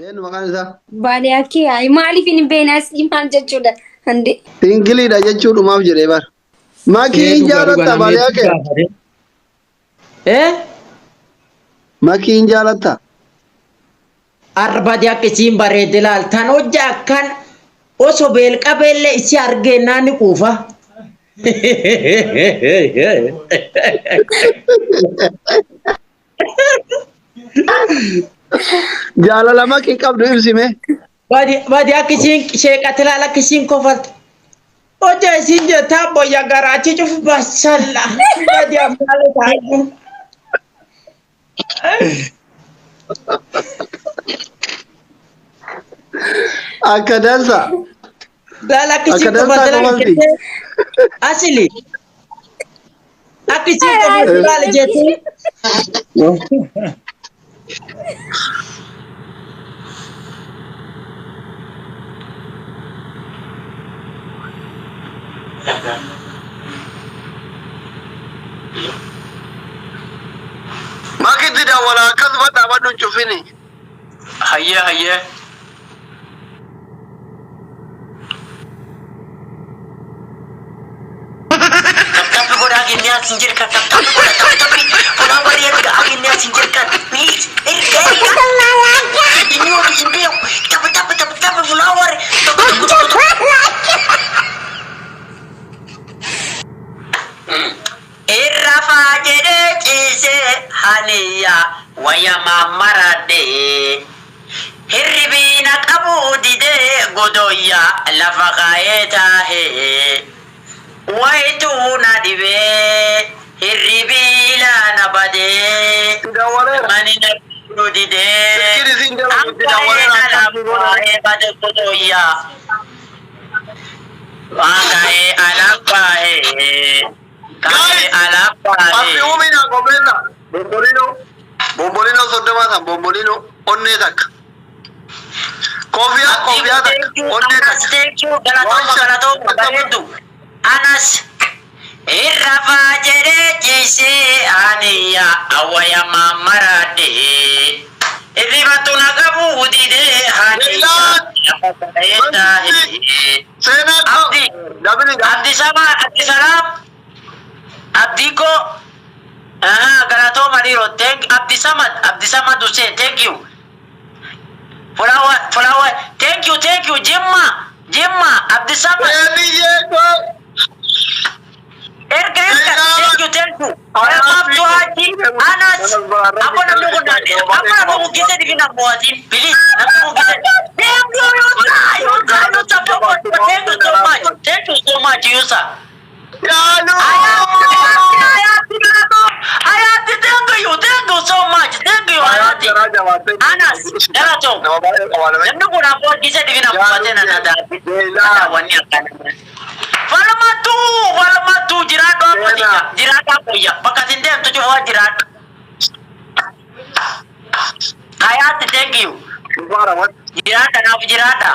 Eenyu maqaan isaa? Baadiyyaa ay maaliif hin beenas maal jechuudha hande. Singiliidha jechuudhumaaf jedhee bara. Makiin jaalatta baadiyyaa kee? Makiin jaalatta? Arbadi akkasiin bareedde laaltan hojja akkan osoo beelqabeellee isi argeenyaa ni quufa. Jaalala makii qabdu ibsime. Badi akkasiin sheeqate laala akkasiin kofaltu. Hojja isiin jettaa boyya garaachi cufu basalla. Badi ammaale taa'u. Akka dansa. Laala akkasiin kofaltu laala asili. Akkasiin kofaltu laala jettee. Makitti daawwala akkasuma dhaabadhu hin cufini. Hayyee. Tapi godha agenyaa sin jirkan tapi fulaan bareedga agenyaa sin jirkan erga ini waktu ini tapi fulaan warre irrafa jedhe ciise haniya waya mamarade hirribiina qabu dide godoyya lafa kaayee taahe wayituuna dhibee hirribiila na badee manina didee ambareena lafaayee bade godoyya waakaayee alaabbaayee kaayee alaabbaayee Abbi'uumina qopheessa. Bombolino soddoma san bombolino onnee takka. Koofiyaa takka onnee takka. Galatooma bareeddu anas irrafaa jedhee ciisee haniya awwaya mamarade irrifatu na qabu didee haniya abdi salaam abdi ko galatooma dhiiroo abdi samad Hussein thank you fulawa thank you Jimma abdi samad erga thank you maaf tuaji anas aku namanya kondane aku namanya kita dikena buatin please aku kita thank you so much Yusa Ayati thank you so much Ayati anas galato namni kun abboo kita dikena buatin ada wanni akan Falmatu jiraadhu ammatika jiraadhaa qoyya bakka isin deemtu cufaa jiraadhu. Hayaatti thank you. Jiraadha naaf jiraadha.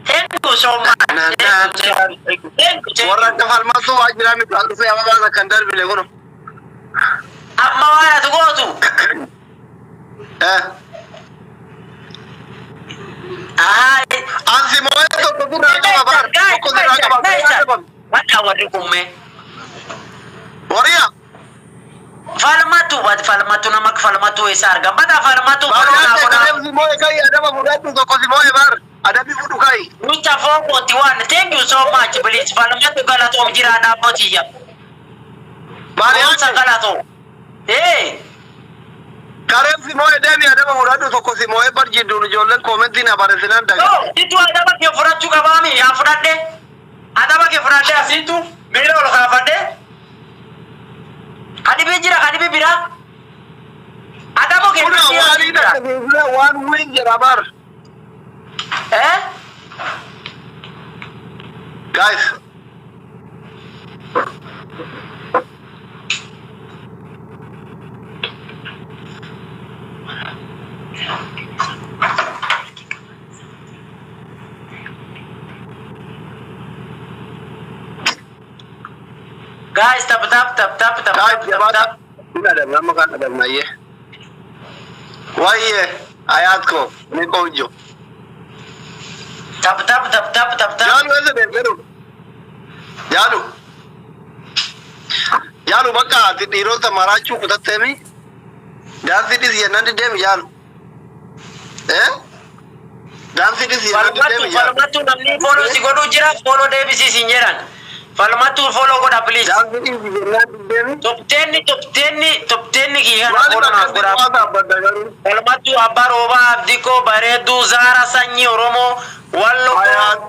Thank you so much. Warra akka falmatu waa jiraanni kan dhufee amma baasa kan darbine kunu. Amma waa ati gootu. Ansi moo'ee tokko gurraa qaba bara. Tokko gurraa qaba. Wadha warri kummee. Wariya. Falmatu nama falmatu isa arga. Bada falmatu. Adabni moo'ee kai adaba fudhadhu tokko si moo'ee bar. Adabi fudhu kai. Mucha fokooti waan thank you so much please falmatu galatoom jiraadhaa abbootiiyya. Maaliyaa galatoo. Kareemsi moo'ee deemi adaba fudhadhu tokko si moo'ee bar jidduun ijoolleen koomentiin abarreessinan daga. Itti adaba kee fudhachuu qabaami yaa fudhadhe. Adaba kee fudhadhe asiitu miila ol kaafadhe. Kadibii jira kadibii bira. Adaba kee fudhadhe. Waan wiin jedha bar. Guys. Guys, tap. Ini ada berapa kan ada naye. Wah iya, Ayatko, ni konjo. Tap. Jalu ese de pero. Jalu baka ti diro ta marachu kutatemi. Dansi dis yanandi dem jalu. Dansi dis yanandi dem jalu. Falmatu namni follow si godu jira follow debisi sinjeran. Falmatu follow goda please. Dansi dis yanandi dem. Top 10 ki hana follow na goda. Falmatu abaroba abdiko baredu zara sanyi oromo wallo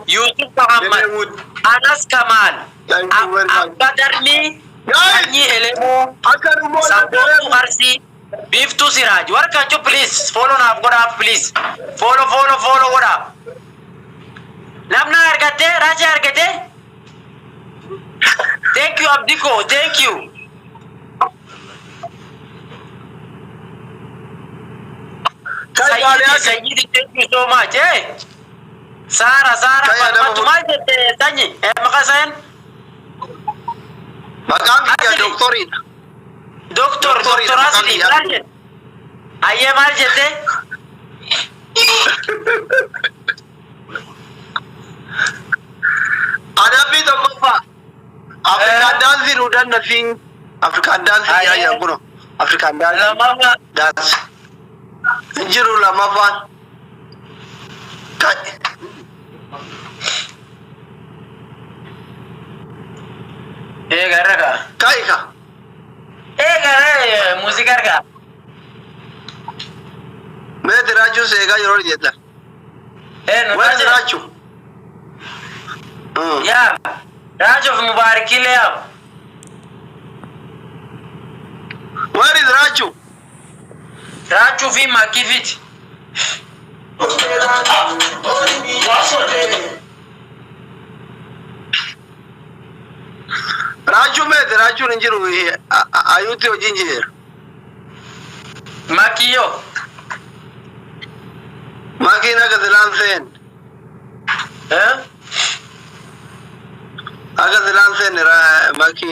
Yusuf Muhammad Anas Kamal Abadarni sanyi elemo Sabotu Arsi Biftu Siraj. Welcome to please follow na goda please. Follow goda. Namna argate raja argate. Thank you Abdiko, thank you. Sayyidi, thank you so much. Sarah, Falmatu majete sanyi. Makasayan? Makam ya doktorin. Doktor Asli, marjet. Aye marjete. Ada bi da kofa. African dance rudan nothing. African dance ya guno. African dance. Mama. Dance. Injiru la mafan. Kai. Garaka. Kai ka. Gare musik ka. Me diraju sega yoror jeta. No Where is Raju? Ya. Raju Mubarak ile. Where is Raju? Raju fi makivit. Raju injiru ayuti ojinjir. Makiyo. Makina ka dilan sen. Aga dilan sen ra maki.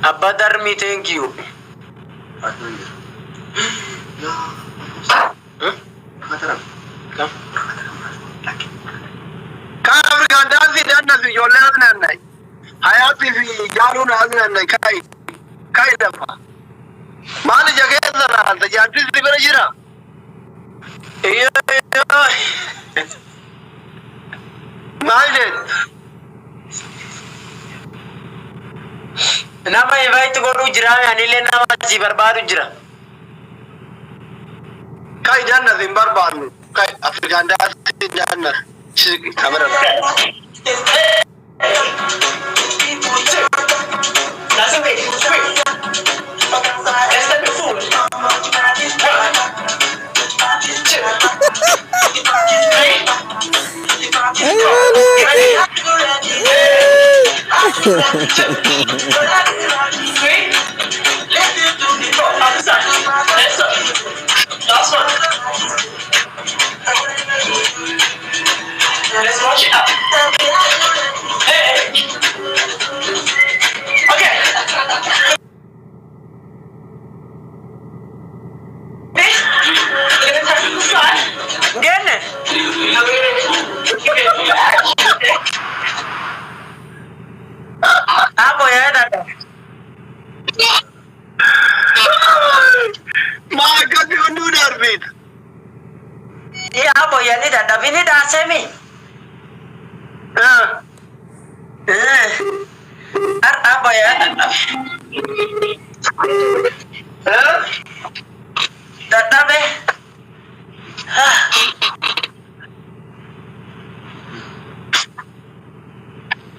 Abadar me, thank you. Kan African dance dan nasu yolan nan nai. Hayati fi jaru na nan nai kai dafa. Mali jage zara da janti sibira jira. Iyo. Mali Nama invite godu jira anile nama si barbadu jira. kai dan na zimbar baru. Kai African dance dan na shi kamera. Let's watch it up. Hey. Okay. Gene. Apa ya tadi? Maka diundur Darbit. Iya apa ya ini dah semi. Apa ya? Data be.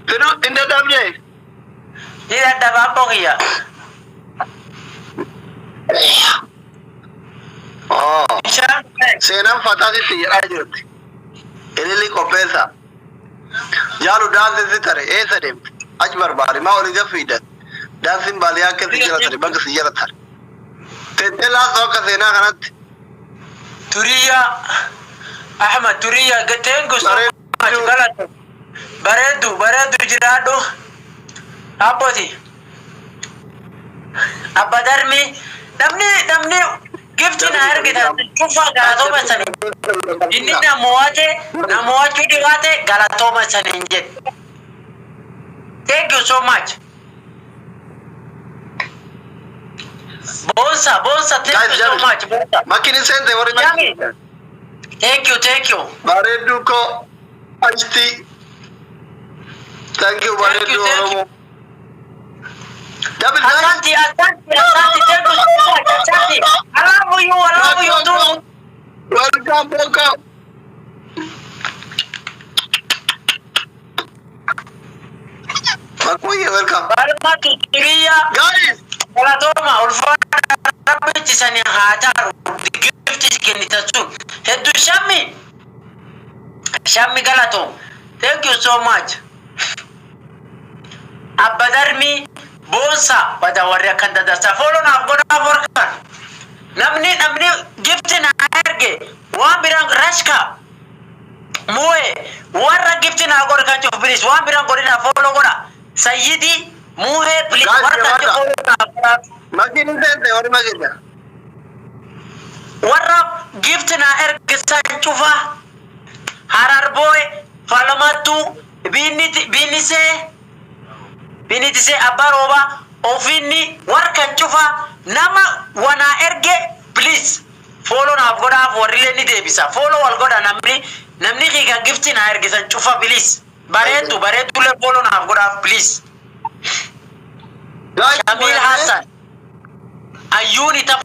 Pero inda dabje. Tidak ada apa ya? Oh, Siapa? senam fatasi tira jirti. Elili kopesa. Jalu dance zitare esade. Ajbar bari ma oli gafida. Dancing baliya ke sijara tare bang sijara tare. Tentela soka sena kanat. Turiya Ahmad Turiya gatengo so baredu jirado apa sih Abba Darmi, namni gifti na ergitan cufa galatooma sanii. Inni namoota dhiwaate galatooma sanii hin jedhu. Thank you so much. Bonsa, thank you so much. Bonsa. Makini sente wari Jami. Thank you. Bareedu ko Asti. Thank you bareedu Oromo. Double nine. Asante, thank you so much. Asante. I love you too. Welcome. Makuye, welcome. Barma Tuturia. Guys, Galatoma, ulfana rabbitti sani haataru. Gifti kennitatu. Heddu Shammi Galatom. Thank you so much. Abba Darmi Bonsa pada warri akan dadasa. Follow na gona workan. Namni gifti na erge. Wan birang rashka. Muhe warra gifti na gor kan chof bilis. Wan birang gorina follow gona. Sayyidi muhe please warra kan follow na. makini sente wari makini. Warra gifti na erge san chufa. Harar boy falamatu binitise abaroba ofini warkan chufa nama wana erge please follow na goda for really ni debisa follow wal goda namni kiga gifti na erge san chufa please baretu le follow na goda please Guys, Shamil Hassan ayuni ta